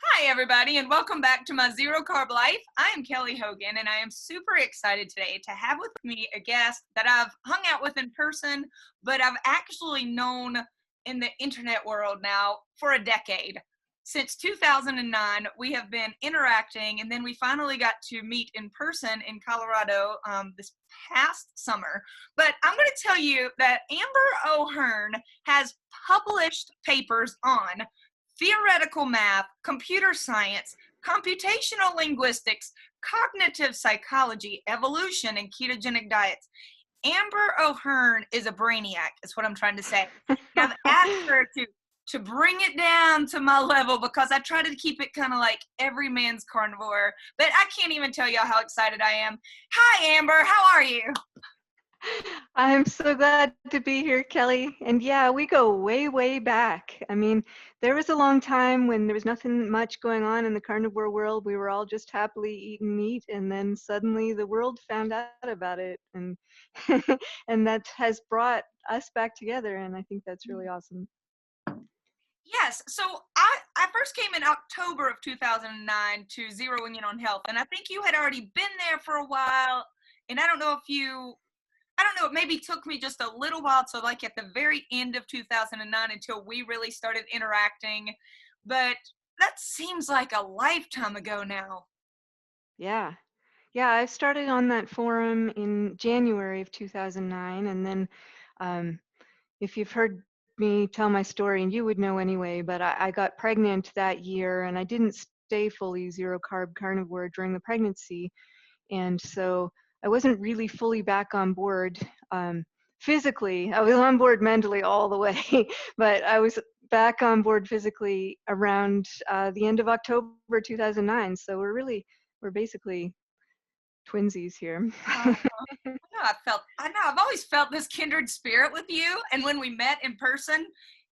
Hi, everybody, and welcome back to my Zero Carb Life. I am Kelly Hogan, and I am super excited today to have with me a guest that I've hung out with in person, but I've actually known in the internet world now for a decade. Since 2009, we have been interacting, and then we finally got to meet in person in Colorado this past summer. But I'm going to tell you that Amber O'Hearn has published papers on theoretical math, computer science, computational linguistics, cognitive psychology, evolution, and ketogenic diets. Amber O'Hearn is a brainiac, is what I'm trying to say. And I've asked her to bring it down to my level because I try to keep it kind of like every man's carnivore. But I can't even tell y'all how excited I am. Hi, Amber. How are you? I'm so glad to be here, Kelly. And yeah, we go way, way back. I mean, there was a long time when there was nothing much going on in the carnivore world. We were all just happily eating meat, and then suddenly the world found out about it, and and that has brought us back together. And I think that's really awesome. Yes. So I first came in October of 2009 to Zeroing In on Health. And I think you had already been there for a while. And I don't know, it maybe took me just a little while to like at the very end of 2009 until we really started interacting. But that seems like a lifetime ago now. Yeah. Yeah, I started on that forum in January of 2009, and then um, if you've heard me tell my story, and you would know anyway, but I got pregnant that year and I didn't stay fully zero carb carnivore during the pregnancy. And so I wasn't really fully back on board physically. I was on board mentally all the way, but I was back on board physically around the end of October 2009. So we're basically twinsies here. Uh, I know I've always felt this kindred spirit with you. And when we met in person,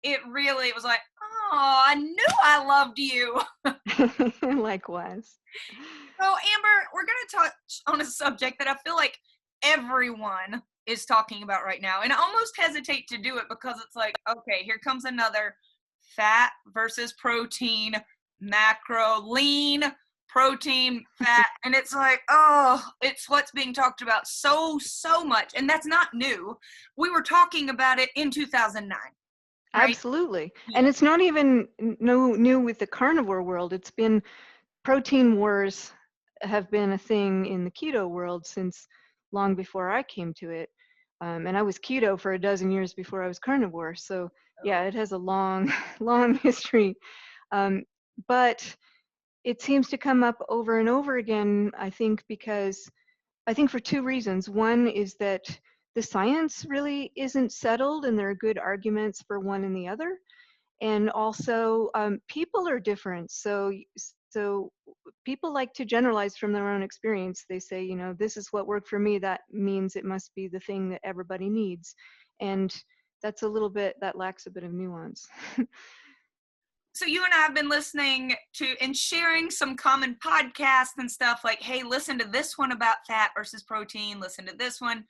it was like, oh, I knew I loved you. Likewise. So, Amber, we're going to touch on a subject that I feel like everyone is talking about right now. And I almost hesitate to do it because it's like, okay, here comes another fat versus protein, macro, lean, protein, fat. And it's like, oh, it's what's being talked about so much. And that's not new. We were talking about it in 2009, right? Absolutely. Yeah. And it's not even no new with the carnivore world. It's been protein wars have been a thing in the keto world since long before I came to it. And I was keto for a dozen years before I was carnivore. So yeah, it has a long, long history. Um, but it seems to come up over and over again, I think, because I think for two reasons. One is that the science really isn't settled and there are good arguments for one and the other. And also people are different. So people like to generalize from their own experience. They say, you know, this is what worked for me. That means it must be the thing that everybody needs. And that lacks a bit of nuance. So you and I have been listening to and sharing some common podcasts and stuff like, hey, listen to this one about fat versus protein, listen to this one.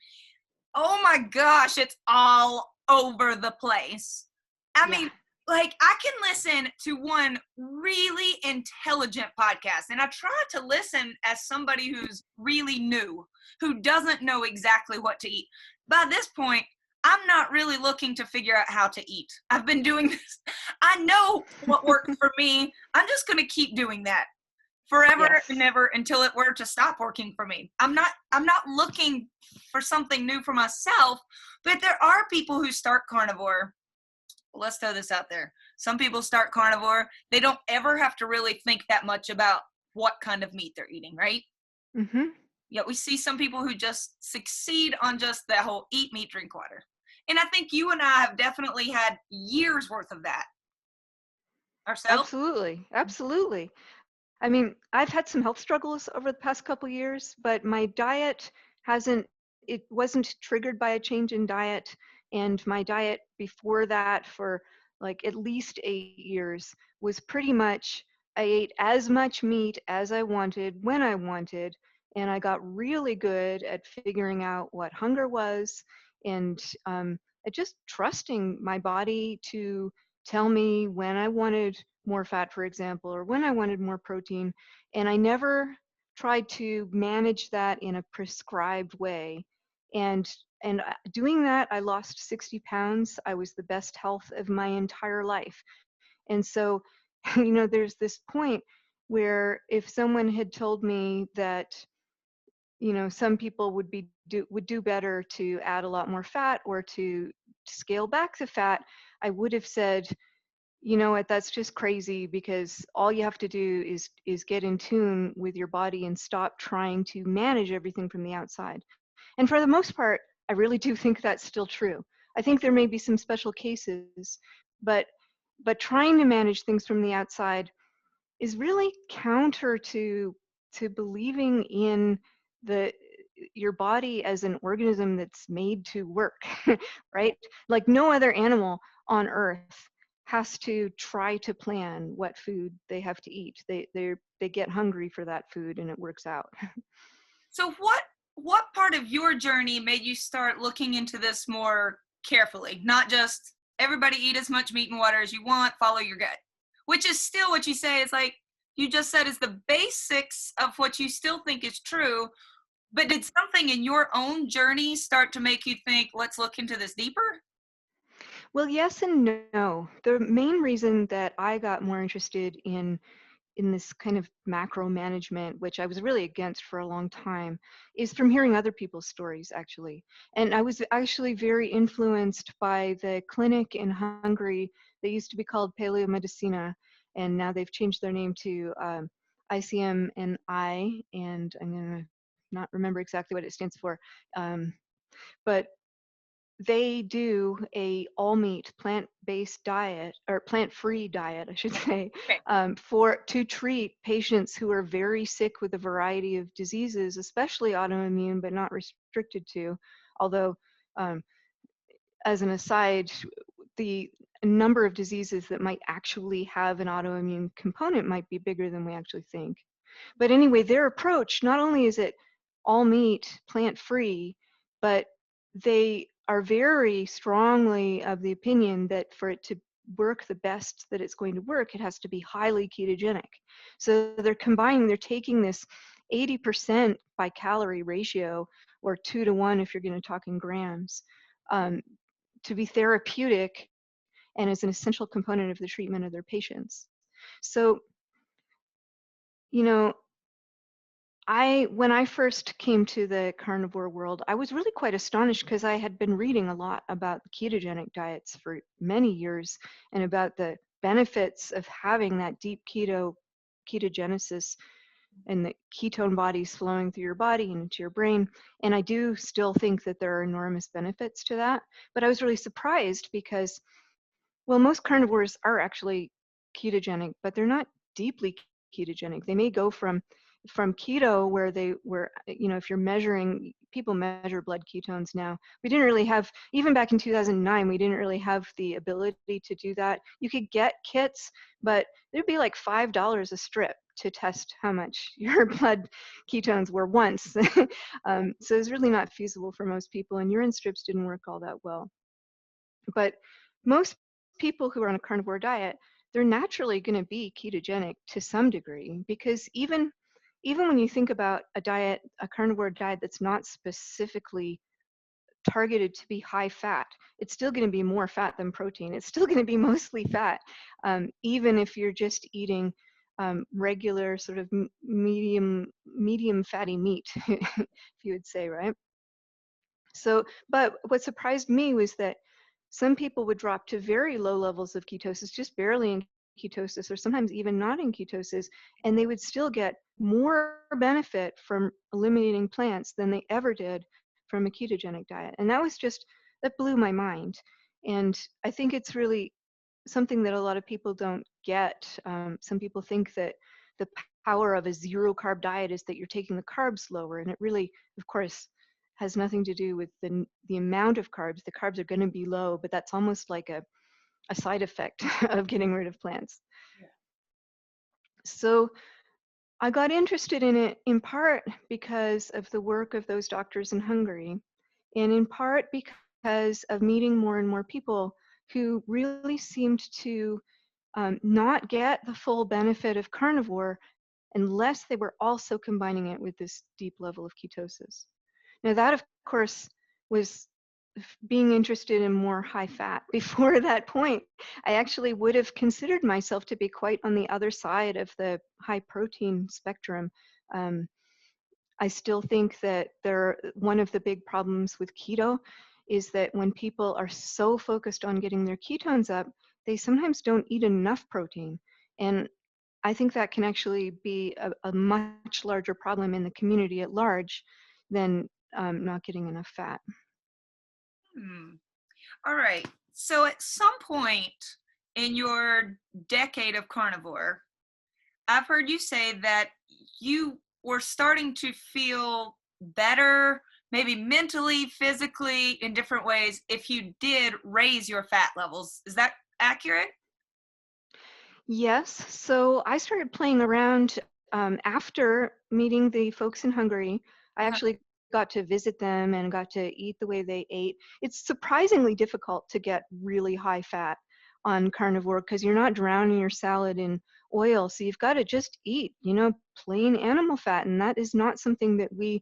Oh my gosh, it's all over the place. I Yeah. mean, like I can listen to one really intelligent podcast and I try to listen as somebody who's really new, who doesn't know exactly what to eat. By this point, I'm not really looking to figure out how to eat. I've been doing this. I know what works for me. I'm just going to keep doing that forever Yes. and ever until it were to stop working for me. I'm not looking for something new for myself, but there are people who start carnivore. Let's throw this out there. Some people start carnivore. They don't ever have to really think that much about what kind of meat they're eating, right? Mm-hmm. Yet we see some people who just succeed on just that whole eat meat, drink water. And I think you and I have definitely had years worth of that ourselves. Absolutely. Absolutely. I mean, I've had some health struggles over the past couple years, but my diet it wasn't triggered by a change in diet. And my diet before that for like at least 8 years was pretty much, I ate as much meat as I wanted when I wanted. And I got really good at figuring out what hunger was and just trusting my body to tell me when I wanted more fat, for example, or when I wanted more protein. And I never tried to manage that in a prescribed way. And doing that, I lost 60 pounds. I was the best health of my entire life. And so, there's this point where if someone had told me that, some people would do better to add a lot more fat or to scale back the fat, I would have said, you know what, that's just crazy, because all you have to do is get in tune with your body and stop trying to manage everything from the outside. And for the most part, I really do think that's still true. I think there may be some special cases, but trying to manage things from the outside is really counter to believing in the your body as an organism that's made to work, right? Like no other animal on earth has to try to plan what food they have to eat. They get hungry for that food and it works out. So what part of your journey made you start looking into this more carefully? Not just everybody eat as much meat and water as you want, follow your gut. Which is still what you say is like you just said is the basics of what you still think is true. But did something in your own journey start to make you think, let's look into this deeper? Well, yes and no. The main reason that I got more interested in this kind of macro management, which I was really against for a long time, is from hearing other people's stories, actually. And I was actually very influenced by the clinic in Hungary that used to be called Paleomedicina, and now they've changed their name to ICMNI, and I'm going to not remember exactly what it stands for. But they do a all meat plant-based diet, or plant-free diet I should say, Okay. to treat patients who are very sick with a variety of diseases, especially autoimmune but not restricted to. Although, as an aside, the number of diseases that might actually have an autoimmune component might be bigger than we actually think. But anyway, their approach, not only is it all meat, plant-free, but they are very strongly of the opinion that for it to work the best that it's going to work, it has to be highly ketogenic. So they're taking this 80% by calorie ratio, or 2 to 1 if you're going to talk in grams, um, to be therapeutic and as an essential component of the treatment of their patients. So, you know, when I first came to the carnivore world, I was really quite astonished because I had been reading a lot about ketogenic diets for many years and about the benefits of having that deep ketogenesis and the ketone bodies flowing through your body and into your brain. And I do still think that there are enormous benefits to that. But I was really surprised because, well, most carnivores are actually ketogenic, but they're not deeply ketogenic. They may go from keto, where if you're measuring, people measure blood ketones now. We didn't really have, even back in 2009, we didn't really have the ability to do that. You could get kits, but it'd be like $5 a strip to test how much your blood ketones were once. So it's really not feasible for most people, and urine strips didn't work all that well. But most people who are on a carnivore diet, they're naturally going to be ketogenic to some degree, because even when you think about a carnivore diet that's not specifically targeted to be high fat, it's still going to be more fat than protein. It's still going to be mostly fat, even if you're just eating regular sort of medium fatty meat, if you would say, right? So, but what surprised me was that some people would drop to very low levels of ketosis, just barely in ketosis, or sometimes even not in ketosis, and they would still get more benefit from eliminating plants than they ever did from a ketogenic diet. And that blew my mind. And I think it's really something that a lot of people don't get. Some people think that the power of a zero carb diet is that you're taking the carbs lower, and it really, of course, has nothing to do with the amount of carbs. The carbs are going to be low, but that's almost like a side effect of getting rid of plants. Yeah. So I got interested in it in part because of the work of those doctors in Hungary, and in part because of meeting more and more people who really seemed to not get the full benefit of carnivore unless they were also combining it with this deep level of ketosis. Now that, of course, was being interested in more high fat. Before that point, I actually would have considered myself to be quite on the other side of the high protein spectrum. I still think that one of the big problems with keto is that when people are so focused on getting their ketones up, they sometimes don't eat enough protein. And I think that can actually be a much larger problem in the community at large than not getting enough fat. All right. So at some point in your decade of carnivore, I've heard you say that you were starting to feel better, maybe mentally, physically, in different ways, if you did raise your fat levels. Is that accurate? Yes, so I started playing around after meeting the folks in Hungary. I Uh-huh. actually got to visit them and got to eat the way they ate. It's surprisingly difficult to get really high fat on carnivore because you're not drowning your salad in oil. So you've got to just eat, plain animal fat. And that is not something that we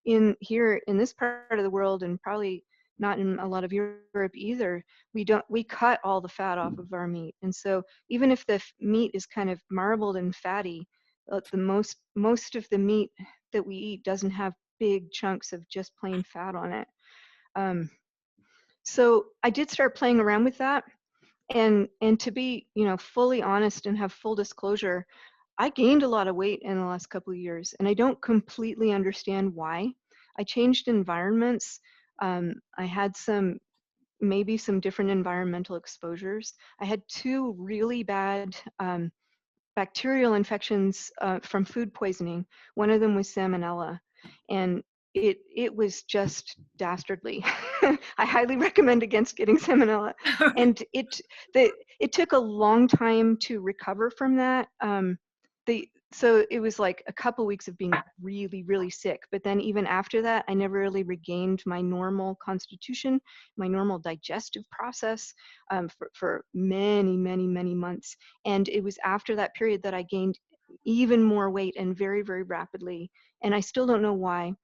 in here in this part of the world, and probably not in a lot of Europe either, we cut all the fat off of our meat. And so even if the meat is kind of marbled and fatty, the most of the meat that we eat doesn't have big chunks of just plain fat on it. So I did start playing around with that, and to be fully honest and have full disclosure, I gained a lot of weight in the last couple of years, and I don't completely understand why. I changed environments. I had maybe some different environmental exposures. I had 2 really bad bacterial infections from food poisoning. One of them was salmonella, and it was just dastardly. I highly recommend against getting salmonella. And it took a long time to recover from that. So it was like a couple weeks of being really, really sick. But then even after that, I never really regained my normal constitution, my normal digestive process for many, many, many months. And it was after that period that I gained even more weight and very, very rapidly. And I still don't know why.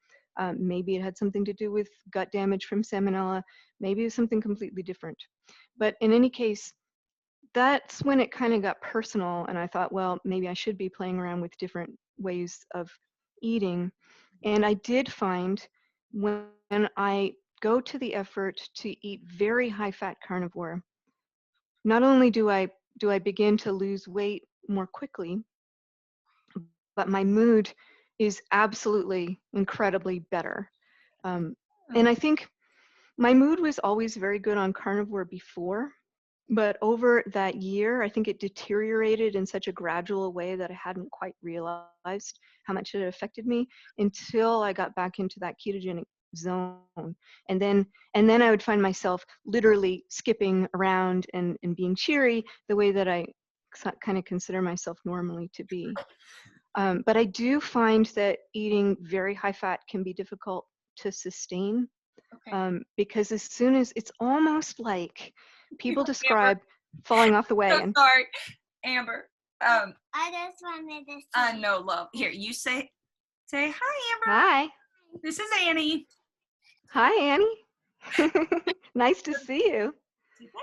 Maybe it had something to do with gut damage from salmonella. Maybe it was something completely different. But in any case, that's when it kind of got personal, and I thought, well, maybe I should be playing around with different ways of eating. And I did find when I go to the effort to eat very high fat carnivore, not only do I begin to lose weight more quickly, but my mood is absolutely incredibly better. And I think my mood was always very good on carnivore before, but over that year, I think it deteriorated in such a gradual way that I hadn't quite realized how much it affected me until I got back into that ketogenic zone. And then I would find myself literally skipping around and being cheery the way that I kind of consider myself normally to be. But I do find that eating very high fat can be difficult to sustain. Because as soon as it's almost like people Amber, describe falling off the so wagon. sorry, Amber. I just wanted to say. I know, love. Here, you say hi, Amber. Hi. This is Annie. Hi, Annie. Nice to see you.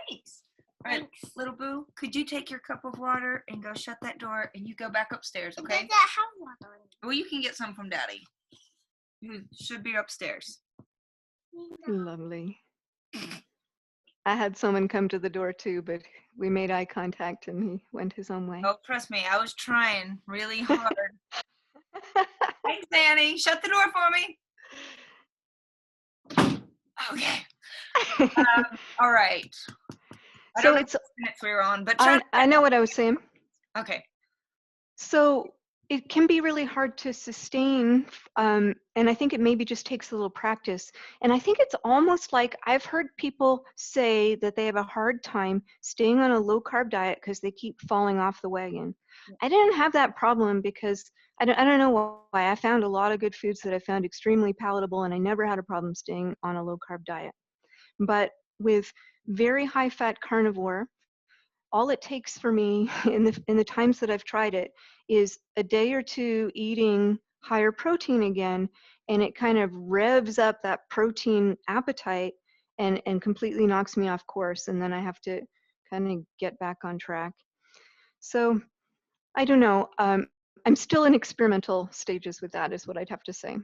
Thanks. All right, little boo, could you take your cup of water and go shut that door, and you go back upstairs, okay? Does it have water in it? Well, you can get some from Daddy. You should be upstairs. Lovely. I had someone come to the door too, but we made eye contact and he went his own way. Oh, trust me, I was trying really hard. Thanks, Annie. Shut the door for me. Okay. All right. I So don't know it's what minutes we were on, but I know what I was saying. okay. So it can be really hard to sustain, and I think it maybe just takes a little practice. And I think it's almost like I've heard people say that they have a hard time staying on a low carb diet because they keep falling off the wagon. I didn't have that problem because I don't know why. I found a lot of good foods that I found extremely palatable, and I never had a problem staying on a low carb diet. But with very high fat carnivore, all it takes for me in the times that I've tried it is a day or two eating higher protein again, and it kind of revs up that protein appetite and completely knocks me off course, and then I have to kind of get back on track. So I don't know. I'm still in experimental stages with that, is what I'd have to say.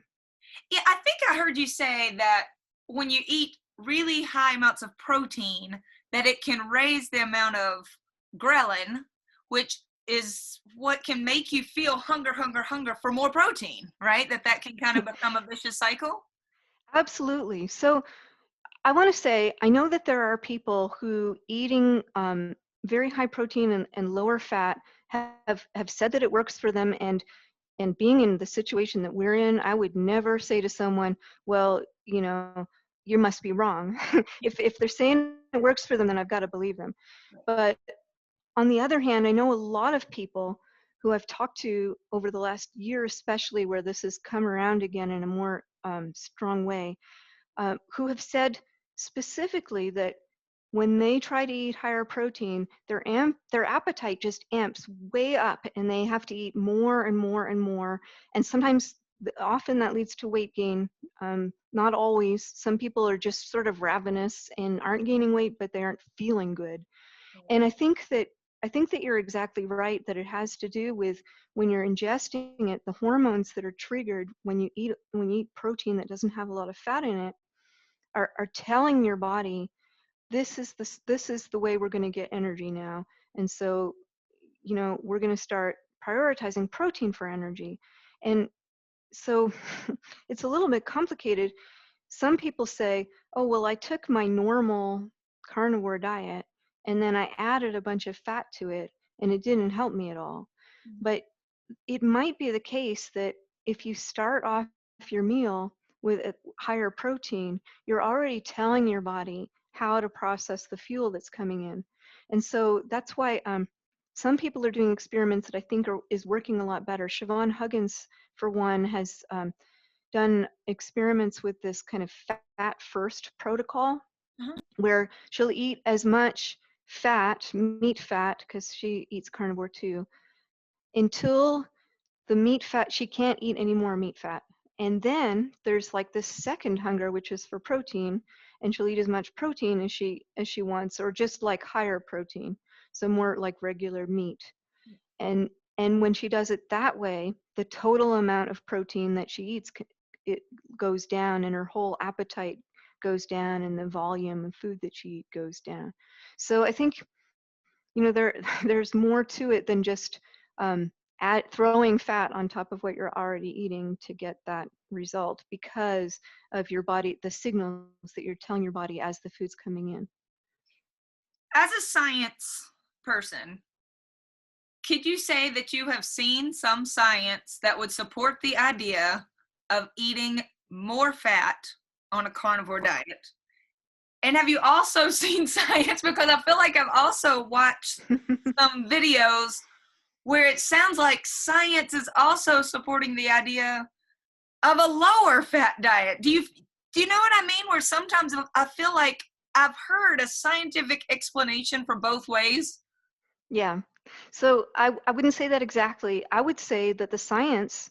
Yeah, I think I heard you say that when you eat really high amounts of protein, that it can raise the amount of ghrelin, which is what can make you feel hunger, hunger, hunger for more protein, right? That can kind of become a vicious cycle. Absolutely. So I want to say, I know that there are people who eating very high protein and lower fat have said that it works for them, and being in the situation that we're in, I would never say to someone, well, you know, you must be wrong. If they're saying it works for them, then I've got to believe them. But on the other hand, I know a lot of people who I've talked to over the last year, especially where this has come around again in a more strong way, who have said specifically that when they try to eat higher protein, their appetite just amps way up, and they have to eat more and more and more. And sometimes, often that leads to weight gain. Not always. Some people are just sort of ravenous and aren't gaining weight, but they aren't feeling good. And I think that you're exactly right, that it has to do with when you're ingesting it, the hormones that are triggered when you eat protein that doesn't have a lot of fat in it are telling your body, this is the way we're going to get energy now. And so, we're going to start prioritizing protein for energy. And so it's a little bit complicated. Some people say, oh, well, I took my normal carnivore diet and then I added a bunch of fat to it and it didn't help me at all. But it might be the case that if you start off your meal with a higher protein, you're already telling your body how to process the fuel that's coming in. And so that's why some people are doing experiments that I think is working a lot better. Siobhan Huggins, for one, has done experiments with this kind of fat first protocol, where she'll eat as much meat fat, because she eats carnivore too, until the meat fat, she can't eat any more meat fat. And then there's like this second hunger, which is for protein, and she'll eat as much protein as she wants, or just like higher protein, so more like regular meat. And when she does it that way, the total amount of protein that she eats, it goes down, and her whole appetite goes down, and the volume of food that she eats goes down. So I think, there's more to it than just throwing fat on top of what you're already eating to get that result, because of your body, the signals that you're telling your body as the food's coming in. As a science person, could you say that you have seen some science that would support the idea of eating more fat on a carnivore diet? And have you also seen science, because I feel like I've also watched some videos where it sounds like science is also supporting the idea of a lower fat diet. Do you know what I mean? Where sometimes I feel like I've heard a scientific explanation for both ways. Yeah. So I wouldn't say that exactly. I would say that the science,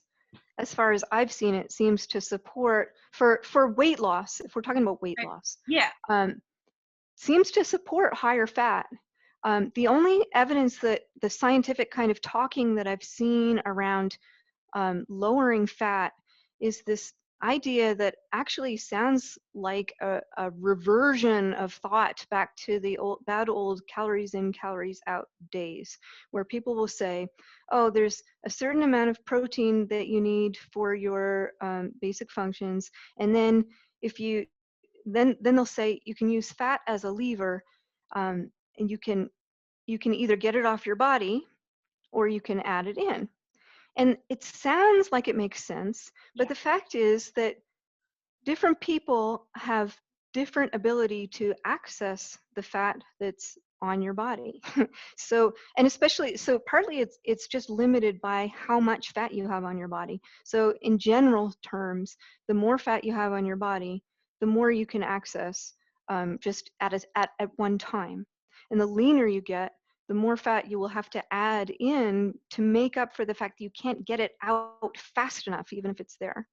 as far as I've seen it, seems to support for weight loss, if we're talking about weight loss. Yeah. Seems to support higher fat. The only evidence that the scientific kind of talking that I've seen around lowering fat is this idea that actually sounds like a reversion of thought back to the bad old calories in, calories out days, where people will say, oh, there's a certain amount of protein that you need for your basic functions, and then if you then they'll say you can use fat as a lever, and you can either get it off your body or you can add it in. And it sounds like it makes sense, but the fact is that different people have different ability to access the fat that's on your body. So, and especially, so partly it's just limited by how much fat you have on your body. So in general terms, the more fat you have on your body, the more you can access just at one time. And the leaner you get, the more fat you will have to add in to make up for the fact that you can't get it out fast enough, even if it's there.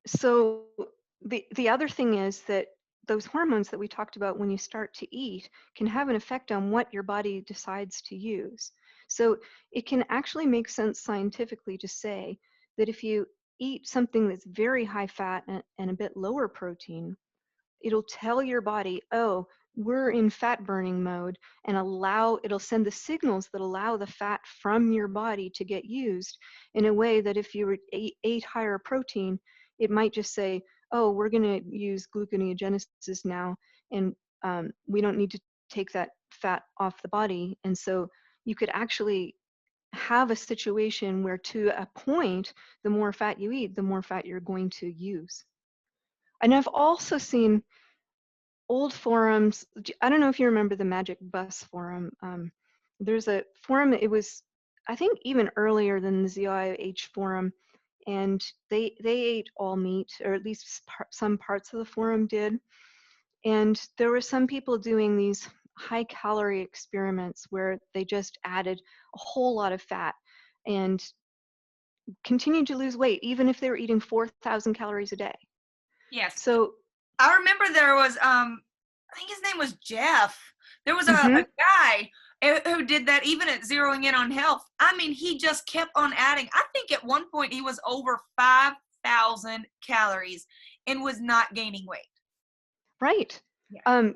So the other thing is that those hormones that we talked about when you start to eat can have an effect on what your body decides to use. So it can actually make sense scientifically to say that if you eat something that's very high fat and a bit lower protein, it'll tell your body, oh, we're in fat burning mode, and it'll send the signals that allow the fat from your body to get used in a way that if you ate higher protein, it might just say, oh, we're going to use gluconeogenesis now, and we don't need to take that fat off the body. And so you could actually have a situation where, to a point, the more fat you eat, the more fat you're going to use. And I've also seen old forums. I don't know if you remember the Magic Bus forum. There's a forum, it was, I think, even earlier than the ZIOH forum, and they ate all meat, or at least some parts of the forum did. And there were some people doing these high calorie experiments where they just added a whole lot of fat and continued to lose weight, even if they were eating 4,000 calories a day. Yes. So I remember there was, I think his name was Jeff. There was a guy who did that even at zeroing in on health. I mean, he just kept on adding. I think at one point he was over 5,000 calories and was not gaining weight. Right. Yeah.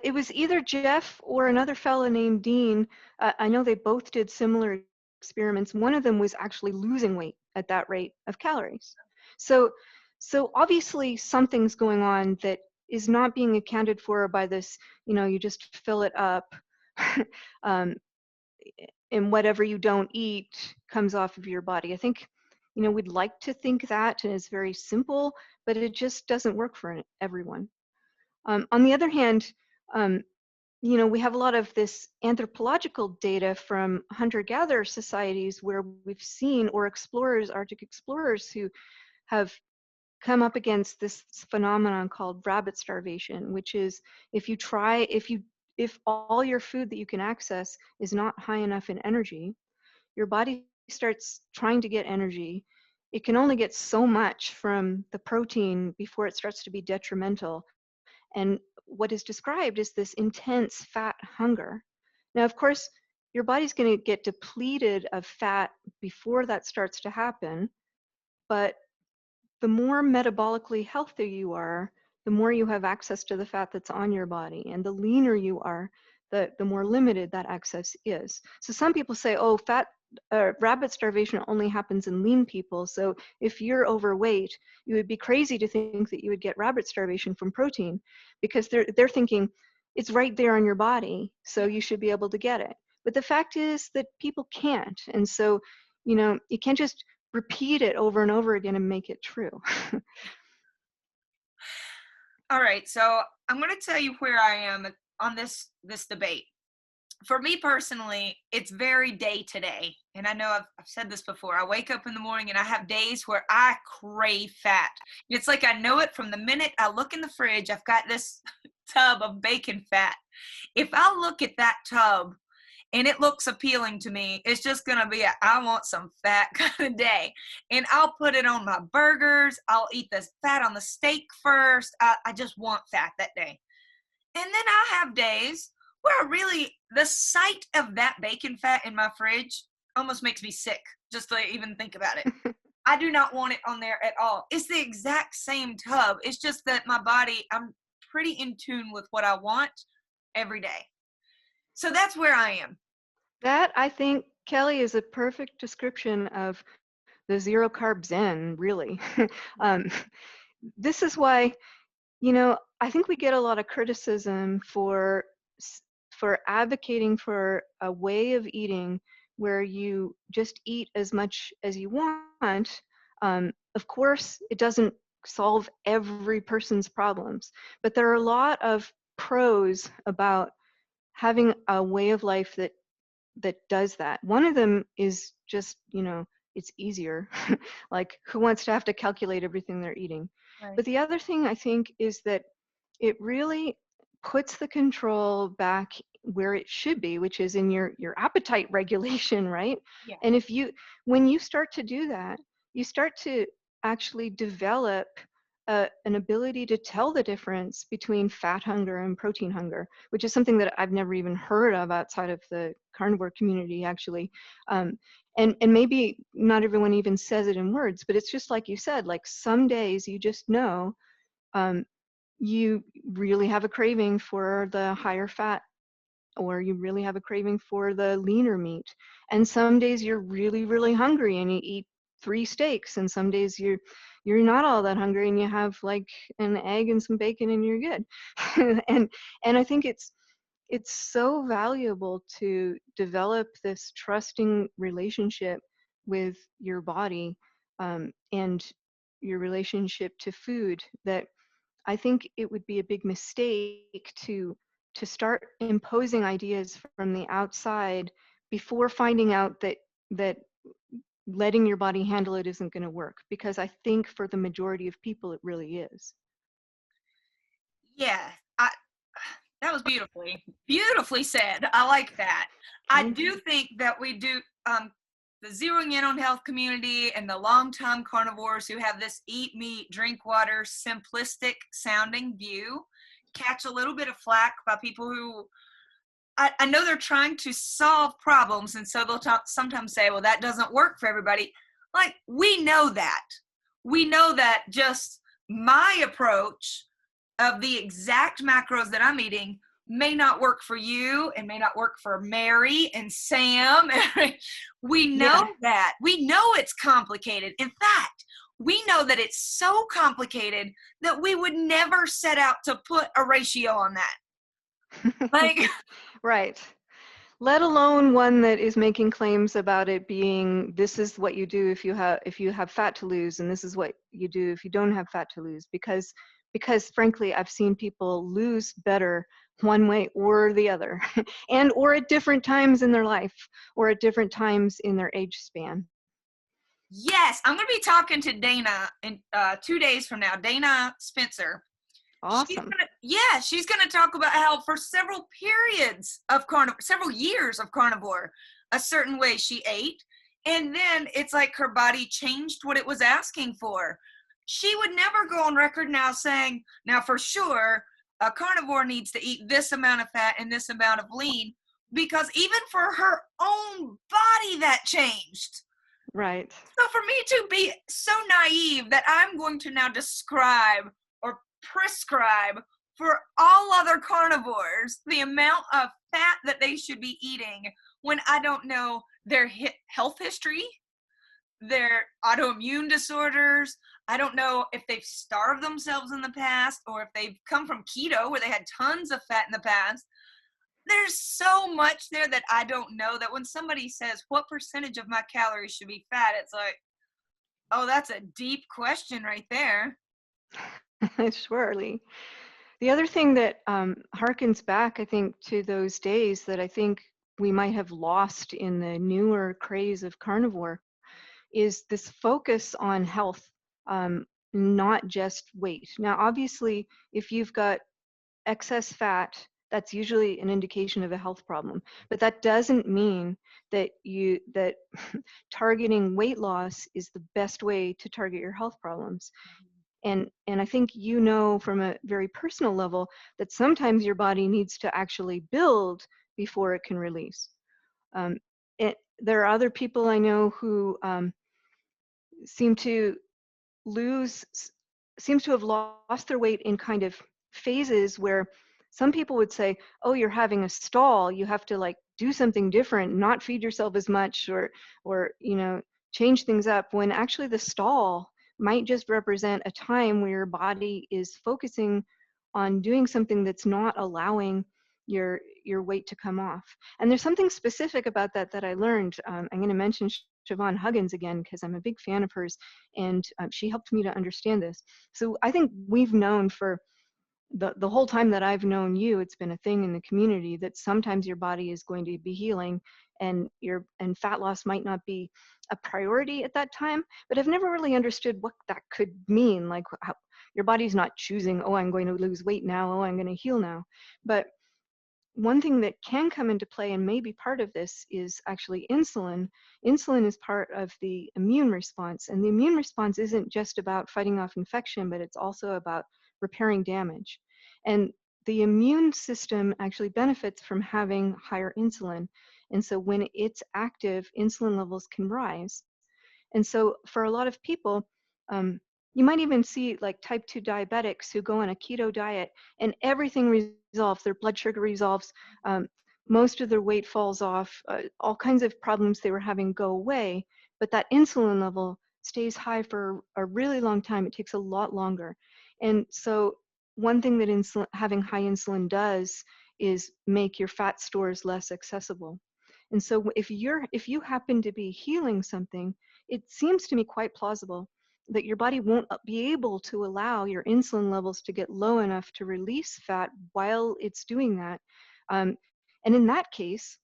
It was either Jeff or another fellow named Dean. I know they both did similar experiments. One of them was actually losing weight at that rate of calories. So obviously something's going on that is not being accounted for by this, you just fill it up and whatever you don't eat comes off of your body. I think, we'd like to think that, and it's very simple, but it just doesn't work for everyone. On the other hand, we have a lot of this anthropological data from hunter-gatherer societies where we've seen, or explorers, Arctic explorers, who have come up against this phenomenon called rabbit starvation, which is if all your food that you can access is not high enough in energy, your body starts trying to get energy. It can only get so much from the protein before it starts to be detrimental. And what is described is this intense fat hunger. Now, of course, your body's going to get depleted of fat before that starts to happen, but the more metabolically healthy you are, the more you have access to the fat that's on your body. And the leaner you are, the more limited that access is. So some people say, oh, rabbit starvation only happens in lean people. So if you're overweight, you would be crazy to think that you would get rabbit starvation from protein, because they're thinking it's right there on your body, so you should be able to get it. But the fact is that people can't. And so, you can't just repeat it over and over again and make it true. All right, so I'm going to tell you where I am on this debate. For me personally, it's very day to day. And I know I've said this before. I wake up in the morning and I have days where I crave fat. It's like I know it from the minute I look in the fridge. I've got this tub of bacon fat. If I look at that tub and it looks appealing to me, it's just going to be I want some fat kind of day. And I'll put it on my burgers. I'll eat this fat on the steak first. I just want fat that day. And then I have days where really the sight of that bacon fat in my fridge almost makes me sick just to even think about it. I do not want it on there at all. It's the exact same tub. It's just that my body, I'm pretty in tune with what I want every day. So that's where I am. That, I think, Kelly, is a perfect description of the zero carb zen, really. This is why, I think we get a lot of criticism for advocating for a way of eating where you just eat as much as you want. Of course, it doesn't solve every person's problems, but there are a lot of pros about having a way of life that does that. One of them is just, it's easier. Like, who wants to have to calculate everything they're eating? Right. But the other thing I think is that it really puts the control back where it should be, which is in your appetite regulation, right? Yeah. And if you when you start to do that, you start to actually develop an ability to tell the difference between fat hunger and protein hunger, which is something that I've never even heard of outside of the carnivore community, actually. And maybe not everyone even says it in words, but it's just like you said, like some days you just know um, you really have a craving for the higher fat, or you really have a craving for the leaner meat. And some days you're really, really hungry and you eat 3 steaks, and some days you're not all that hungry and you have like an egg and some bacon and you're good. And I think it's so valuable to develop this trusting relationship with your body, and your relationship to food, that I think it would be a big mistake to start imposing ideas from the outside before finding out that letting your body handle it isn't going to work, because I think for the majority of people it really is. Yeah, that was beautifully said. I like that. I Thank do you. think that we do the zeroing in on health community and the long-time carnivores who have this eat meat, drink water, simplistic sounding view catch a little bit of flack by people who I know they're trying to solve problems, and so they'll sometimes say, well, that doesn't work for everybody. Like, we know that. We know that just my approach of the exact macros that I'm eating may not work for you and may not work for Mary and Sam. We know Yeah. that. We know it's complicated. In fact, we know that it's so complicated that we would never set out to put a ratio on that. Like, Right. Let alone one that is making claims about it being, this is what you do if you have fat to lose, and this is what you do if you don't have fat to lose, because frankly I've seen people lose better one way or the other, and or at different times in their life, or at different times in their age span. yes, I'm going to be talking to Dana in 2 days from now. Dana Spencer. Awesome. She's gonna talk about how for several periods of several years of carnivore, a certain way she ate, and then it's like her body changed what it was asking for. She would never go on record now saying, now for sure, a carnivore needs to eat this amount of fat and this amount of lean, because even for her own body that changed. Right. So for me to be so naive that I'm going to now describe or prescribe for all other carnivores the amount of fat that they should be eating when I don't know their health history, their autoimmune disorders. I don't know if they've starved themselves in the past or if they've come from keto where they had tons of fat in the past. There's so much there that I don't know, that when somebody says what percentage of my calories should be fat, it's like, oh, that's a deep question right there. Surely. The other thing that harkens back, I think, to those days that I think we might have lost in the newer craze of carnivore is this focus on health, not just weight. Now, obviously, if you've got excess fat, that's usually an indication of a health problem. But that doesn't mean that that targeting weight loss is the best way to target your health problems. And I think you know from a very personal level that sometimes your body needs to actually build before it can release. Um, there are other people I know who seem to lose, seems to have lost their weight in kind of phases where some people would say, oh, you're having a stall, you have to like do something different, not feed yourself as much, or you know, change things up, when actually the stall might just represent a time where your body is focusing on doing something that's not allowing your weight to come off. And there's something specific about that that I learned. I'm going to mention Siobhan Huggins again because I'm a big fan of hers, and she helped me to understand this. So I think we've known for the whole time that I've known you, it's been a thing in the community that sometimes your body is going to be healing, and fat loss might not be a priority at that time. But I've never really understood what that could mean. Like, how your body's not choosing, oh, I'm going to lose weight now, oh, I'm going to heal now. But one thing that can come into play and may be part of this is actually insulin. Insulin is part of the immune response, and the immune response isn't just about fighting off infection, but it's also about repairing damage. And the immune system actually benefits from having higher insulin. And so when it's active, insulin levels can rise. And so for a lot of people, you might even see like type 2 diabetics who go on a keto diet and everything resolves, their blood sugar resolves, most of their weight falls off, all kinds of problems they were having go away, but that insulin level stays high for a really long time. It takes a lot longer. And so one thing that having high insulin does is make your fat stores less accessible. And so if you happen to be healing something, it seems to me quite plausible that your body won't be able to allow your insulin levels to get low enough to release fat while it's doing that. And in that case,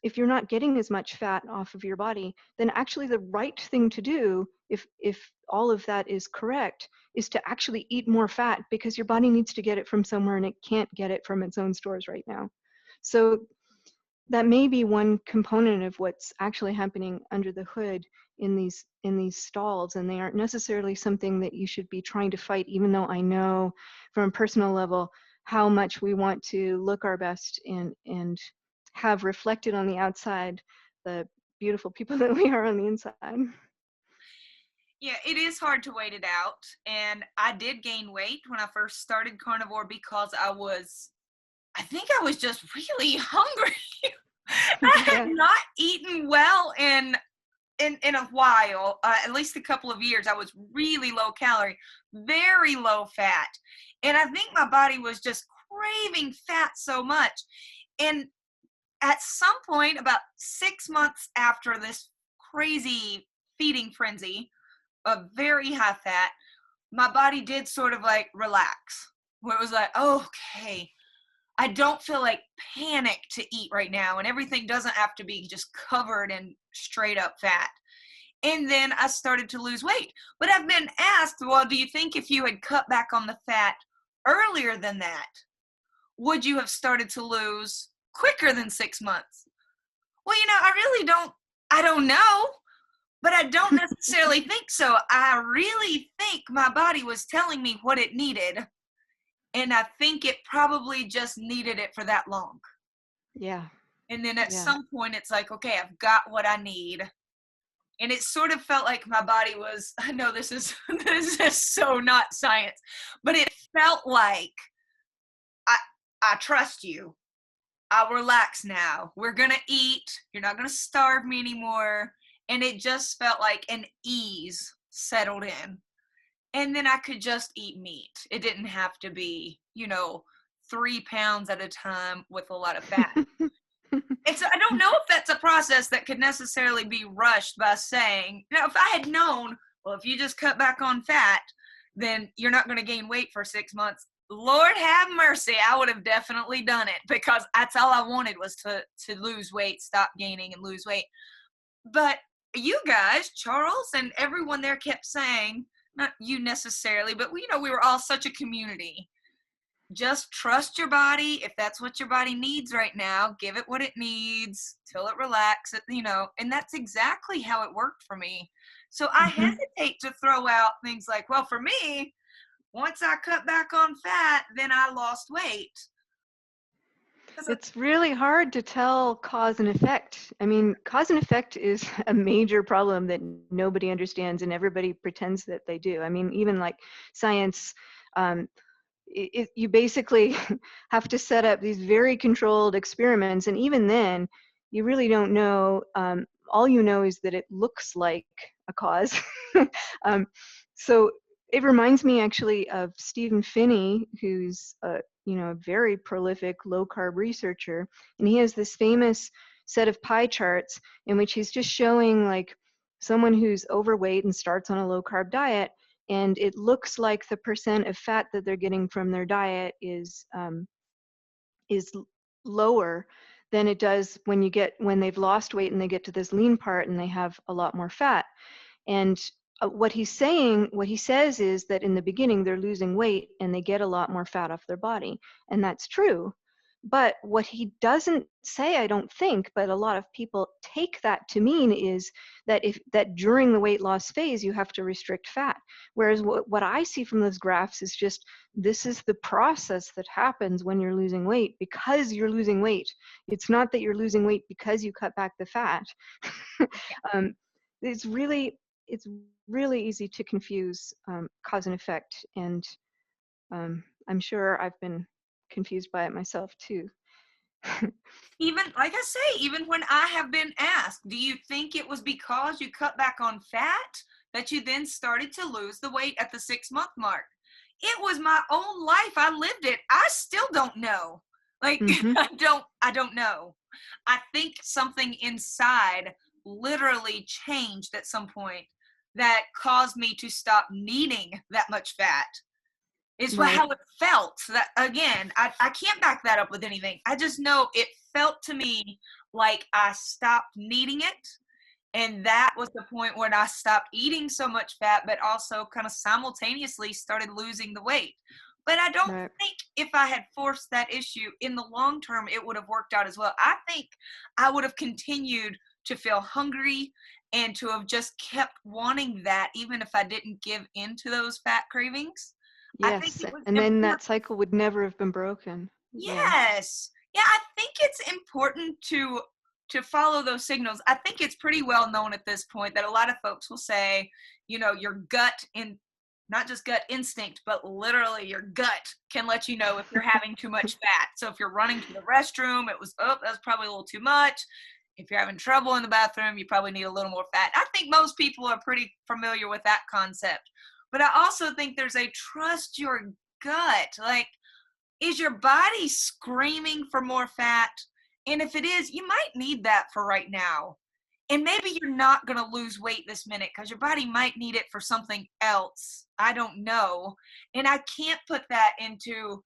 if you're not getting as much fat off of your body, then actually the right thing to do, if all of that is correct, is to actually eat more fat, because your body needs to get it from somewhere and it can't get it from its own stores right now. So that may be one component of what's actually happening under the hood in these stalls, and they aren't necessarily something that you should be trying to fight, even though I know from a personal level how much we want to look our best and have reflected on the outside the beautiful people that we are on the inside. Yeah, it is hard to wait it out. And I did gain weight when I first started carnivore because I think I was just really hungry. I had not eaten well in a while, at least a couple of years. I was really low calorie, very low fat. And I think my body was just craving fat so much. And at some point, about 6 months after this crazy feeding frenzy of very high fat, my body did sort of like relax, where it was like, oh, okay, I don't feel like panic to eat right now, and everything doesn't have to be just covered in straight up fat. And then I started to lose weight. But I've been asked, well, do you think if you had cut back on the fat earlier than that, would you have started to lose quicker than 6 months? Well, I don't know, but I don't necessarily think so. I really think my body was telling me what it needed. And I think it probably just needed it for that long. Yeah. And then at some point, it's like, okay, I've got what I need. And it sort of felt like my body was, I know this is so not science, but it felt like, I trust you. I'll relax now. We're going to eat. You're not going to starve me anymore. And it just felt like an ease settled in. And then I could just eat meat. It didn't have to be, 3 pounds at a time with a lot of fat. And so I don't know if that's a process that could necessarily be rushed by saying, if I had known, well, if you just cut back on fat, then you're not going to gain weight for 6 months. Lord have mercy, I would have definitely done it, because that's all I wanted was to lose weight, stop gaining and lose weight. But you guys, Charles and everyone there, kept saying, not you necessarily, but we were all such a community. Just trust your body. If that's what your body needs right now, give it what it needs till it relaxes, and that's exactly how it worked for me. So I hesitate to throw out things like, well, for me, once I cut back on fat, then I lost weight. It's really hard to tell cause and effect. I mean, cause and effect is a major problem that nobody understands, and everybody pretends that they do. I mean, even like science, you basically have to set up these very controlled experiments, and even then, you really don't know. All you know is that it looks like a cause. So it reminds me actually of Stephen Phinney, who's a very prolific low-carb researcher, and he has this famous set of pie charts in which he's just showing like someone who's overweight and starts on a low-carb diet, and it looks like the percent of fat that they're getting from their diet is lower than it does when they've lost weight and they get to this lean part and they have a lot more fat. And what he says is that in the beginning they're losing weight and they get a lot more fat off their body, and that's true. But what he doesn't say, I don't think, but a lot of people take that to mean is that during the weight loss phase you have to restrict fat. Whereas what I see from those graphs is just this is the process that happens when you're losing weight because you're losing weight. It's not that you're losing weight because you cut back the fat. It's really easy to confuse cause and effect, and I'm sure I've been confused by it myself too. Even, like I say, even when I have been asked, do you think it was because you cut back on fat that you then started to lose the weight at the 6-month mark? It was my own life. I lived it. I still don't know. Like, Mhm. I don't know. I think something inside literally changed at some point that caused me to stop needing that much fat. Is Right. how it felt. So that, again, I can't back that up with anything. I just know it felt to me like I stopped needing it. And that was the point when I stopped eating so much fat, but also kind of simultaneously started losing the weight. But I don't Right. think if I had forced that issue in the long term, it would have worked out as well. I think I would have continued to feel hungry and to have just kept wanting that, even if I didn't give in to those fat cravings. I think Yes, it was and then important. that cycle would never have been broken. Yeah. Yes. Yeah, I think it's important to follow those signals. I think it's pretty well known at this point that a lot of folks will say, your gut in not just gut instinct, but literally your gut can let you know if you're having too much fat. So if you're running to the restroom, that's probably a little too much. If you're having trouble in the bathroom, you probably need a little more fat. I think most people are pretty familiar with that concept. But I also think there's a trust your gut. Like, is your body screaming for more fat? And if it is, you might need that for right now. And maybe you're not going to lose weight this minute because your body might need it for something else. I don't know. And I can't put that into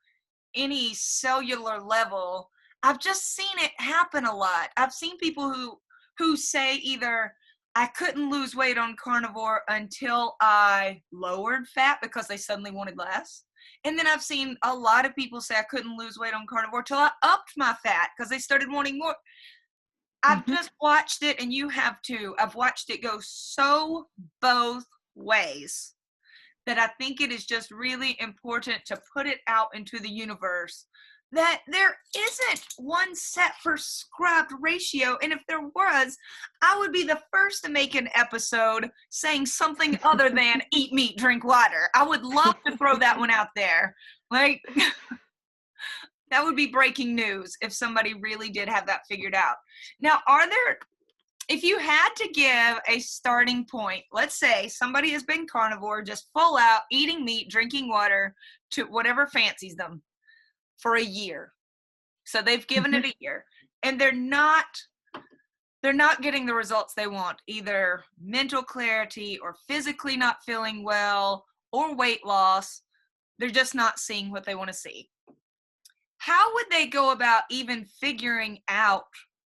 any cellular level. I've just seen it happen a lot. I've seen people who say either I couldn't lose weight on carnivore until I lowered fat because they suddenly wanted less. And then I've seen a lot of people say I couldn't lose weight on carnivore till I upped my fat because they started wanting more. I've Mhm. just watched it, and you have too. I've watched it go so both ways that I think it is just really important to put it out into the universe that there isn't one set prescribed ratio. And if there was, I would be the first to make an episode saying something other than eat meat, drink water. I would love to throw that one out there. Like, that would be breaking news if somebody really did have that figured out. Now, if you had to give a starting point, let's say somebody has been carnivore, just full out eating meat, drinking water, to whatever fancies them for a year. So they've given it a year, and they're not getting the results they want, either mental clarity or physically not feeling well or weight loss. They're just not seeing what they want to see. How would they go about even figuring out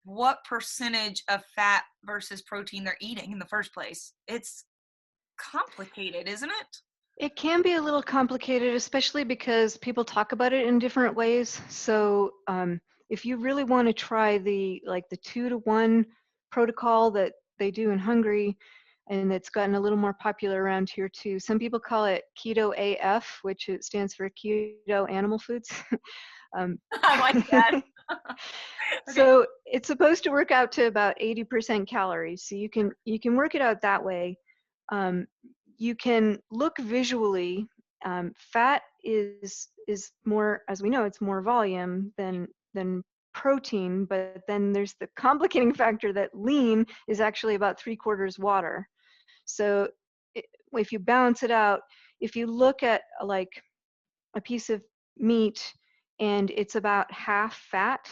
what percentage of fat versus protein they're eating in the first place? It's complicated, isn't it? It can be a little complicated, especially because people talk about it in different ways. So if you really want to try the 2-to-1 protocol that they do in Hungary, and it's gotten a little more popular around here too. Some people call it Keto AF, which it stands for Keto Animal Foods. I like that. So it's supposed to work out to about 80% calories. So you can work it out that way. You can look visually. Fat is more, as we know, it's more volume than protein. But then there's the complicating factor that lean is actually about 3/4 water. So if you balance it out, if you look at like a piece of meat and it's about half fat,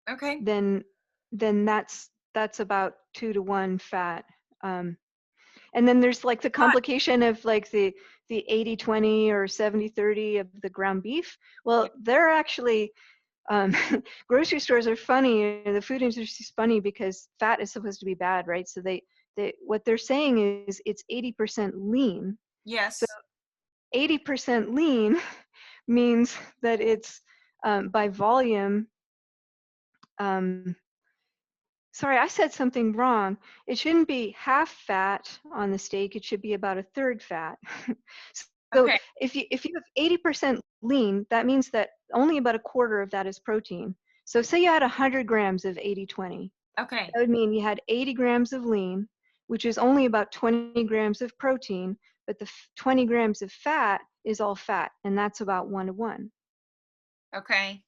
Okay. then that's about 2-to-1 fat. And then there's like the complication of like the 80-20 or 70-30 of the ground beef. Well, they're actually grocery stores are funny. The food industry is funny because fat is supposed to be bad, right? So they what they're saying is it's 80% lean. Yes. So 80% lean means that it's by volume. Sorry, I said something wrong. It shouldn't be half fat on the steak. It should be about a third fat. So Okay. if you have 80% lean, that means that only about a quarter of that is protein. So say you had 100 grams of 80-20. Okay. That would mean you had 80 grams of lean, which is only about 20 grams of protein, but the 20 grams of fat is all fat, and that's about 1-to-1. Okay.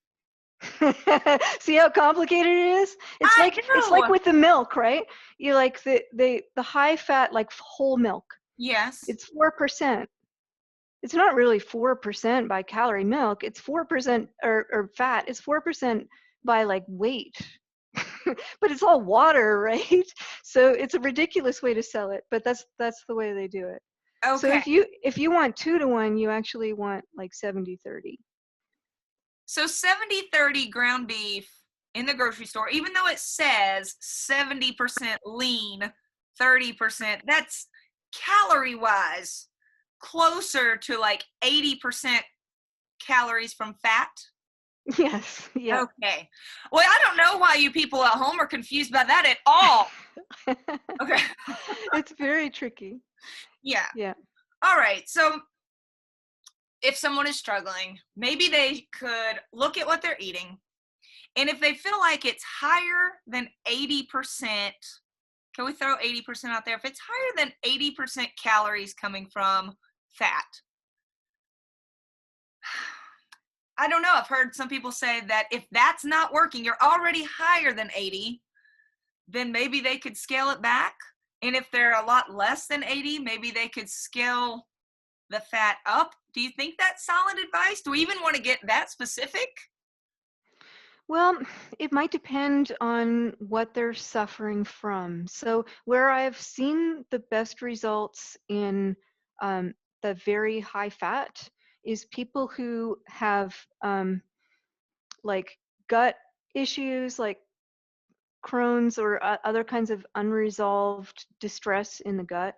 See how complicated it is? It's like with the milk, right? You like the high fat, like whole milk. Yes. It's 4%. It's not really 4% by calorie milk. It's 4% or fat. It's 4% by like weight. But it's all water, right? So it's a ridiculous way to sell it, but that's the way they do it. So Okay. if you want 2-to-1, you actually want like 70-30. So 70-30 ground beef in the grocery store, even though it says 70% lean, 30%, that's calorie-wise closer to like 80% calories from fat. Yes, yeah. Okay. Well, I don't know why you people at home are confused by that at all. Okay. It's very tricky. Yeah. Yeah. All right. So if someone is struggling, maybe they could look at what they're eating. And if they feel like it's higher than 80%, can we throw 80% out there? If it's higher than 80% calories coming from fat, I don't know. I've heard some people say that if that's not working, you're already higher than 80, then maybe they could scale it back. And if they're a lot less than 80, maybe they could scale the fat up. Do you think that's solid advice? Do we even want to get that specific? Well, it might depend on what they're suffering from. So where I've seen the best results in the very high fat is people who have like gut issues, like Crohn's or other kinds of unresolved distress in the gut,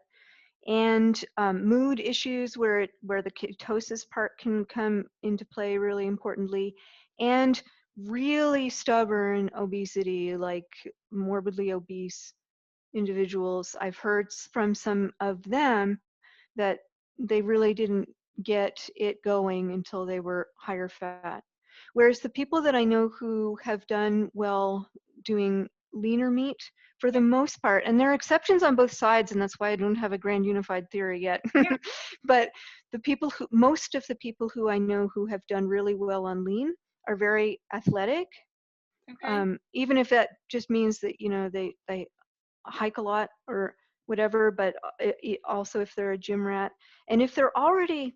and mood issues where the ketosis part can come into play really importantly, and really stubborn obesity, like morbidly obese individuals. I've heard from some of them that they really didn't get it going until they were higher fat. Whereas the people that I know who have done well doing leaner meat, for the most part, and there are exceptions on both sides, and that's why I don't have a grand unified theory yet. Yeah. But most of the people who I know who have done really well on lean are very athletic. Okay. Even if that just means that they hike a lot or whatever, but also if they're a gym rat, and if they're already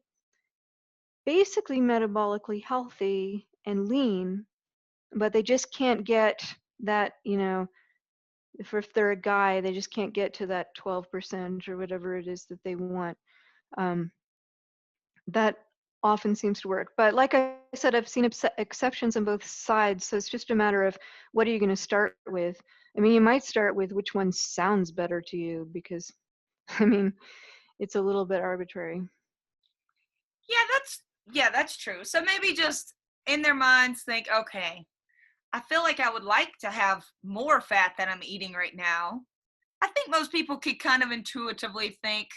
basically metabolically healthy and lean, but they just can't get that, if they're a guy, they just can't get to that 12% or whatever it is that they want. That often seems to work. But like I said, I've seen exceptions on both sides, so it's just a matter of what are you going to start with. I mean, you might start with which one sounds better to you, because, I mean, it's a little bit arbitrary. Yeah, that's true. So maybe just in their minds think, okay, I feel like I would like to have more fat than I'm eating right now. I think most people could kind of intuitively think,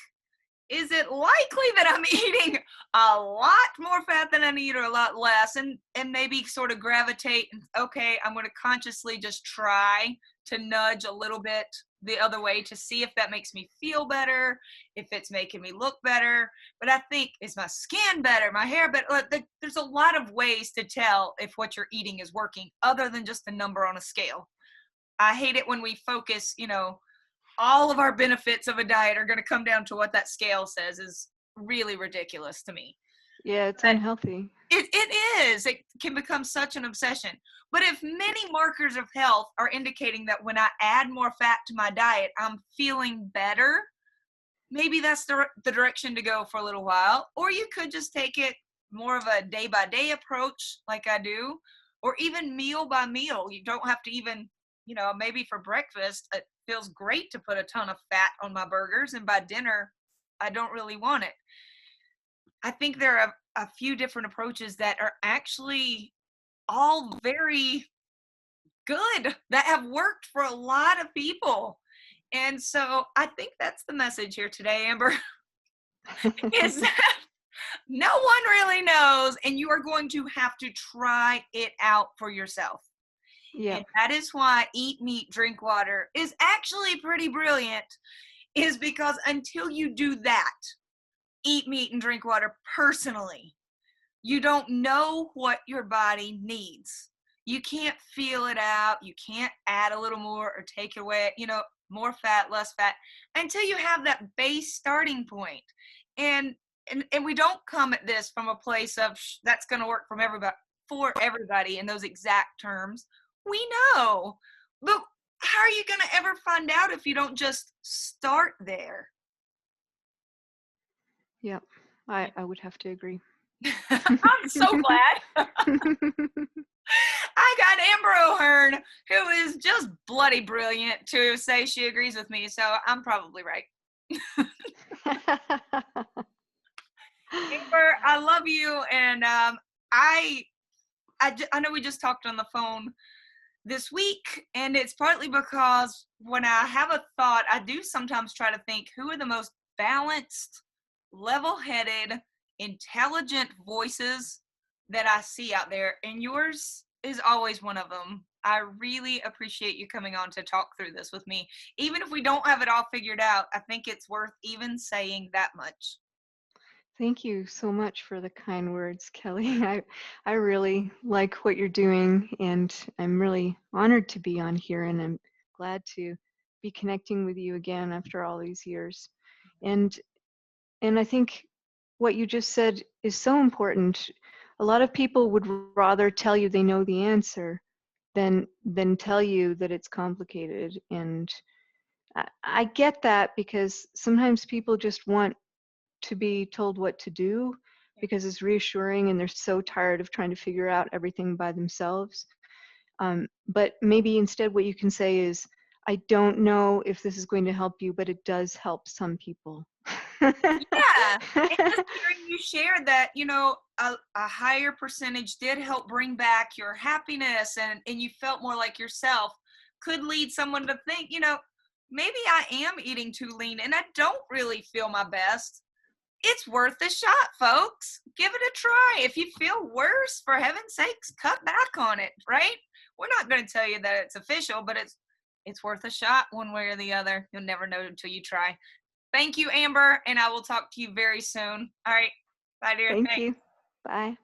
is it likely that I'm eating a lot more fat than I need or a lot less? And maybe sort of gravitate, okay, I'm going to consciously just try to nudge a little bit the other way to see if that makes me feel better, if it's making me look better. But I think, is my skin better, my hair better? There's a lot of ways to tell if what you're eating is working other than just a number on a scale. I hate it when we focus, all of our benefits of a diet are going to come down to what that scale says. Is really ridiculous to me. Yeah, it's unhealthy. It is. It can become such an obsession. But if many markers of health are indicating that when I add more fat to my diet, I'm feeling better, maybe that's the direction to go for a little while. Or you could just take it more of a day by day approach like I do, or even meal by meal. You don't have to even, maybe for breakfast, it feels great to put a ton of fat on my burgers, and by dinner, I don't really want it. I think there are a few different approaches that are actually all very good, that have worked for a lot of people. And so I think that's the message here today, Amber, is that no one really knows, and you are going to have to try it out for yourself. Yeah. And that is why Eat Meat, Drink Water is actually pretty brilliant, is because until you do that, eat meat and drink water personally, you don't know what your body needs. You can't feel it out. You can't add a little more or take away, more fat, less fat, until you have that base starting point. And we don't come at this from a place of that's going to work for everybody in those exact terms. We know, but how are you going to ever find out if you don't just start there? Yeah, I would have to agree. I'm so glad. I got Amber O'Hearn, who is just bloody brilliant, to say she agrees with me, so I'm probably right. Amber, I love you, and I know we just talked on the phone this week, and it's partly because when I have a thought, I do sometimes try to think, who are the most balanced, level-headed, intelligent voices that I see out there, and yours is always one of them. I really appreciate you coming on to talk through this with me. Even if we don't have it all figured out, I think it's worth even saying that much. Thank you so much for the kind words, Kelly. I really like what you're doing, and I'm really honored to be on here, and I'm glad to be connecting with you again after all these years. And I think what you just said is so important. A lot of people would rather tell you they know the answer than tell you that it's complicated. And I get that, because sometimes people just want to be told what to do because it's reassuring, and they're so tired of trying to figure out everything by themselves. But maybe instead what you can say is, I don't know if this is going to help you, but it does help some people. Yeah. And just hearing you share that, a higher percentage did help bring back your happiness, and you felt more like yourself, could lead someone to think, maybe I am eating too lean and I don't really feel my best. It's worth a shot, folks. Give it a try. If you feel worse, for heaven's sakes, cut back on it, right? We're not going to tell you that it's official, but it's worth a shot one way or the other. You'll never know until you try. Thank you, Amber, and I will talk to you very soon. All right. Bye, dear. Thank Thanks. you. Bye.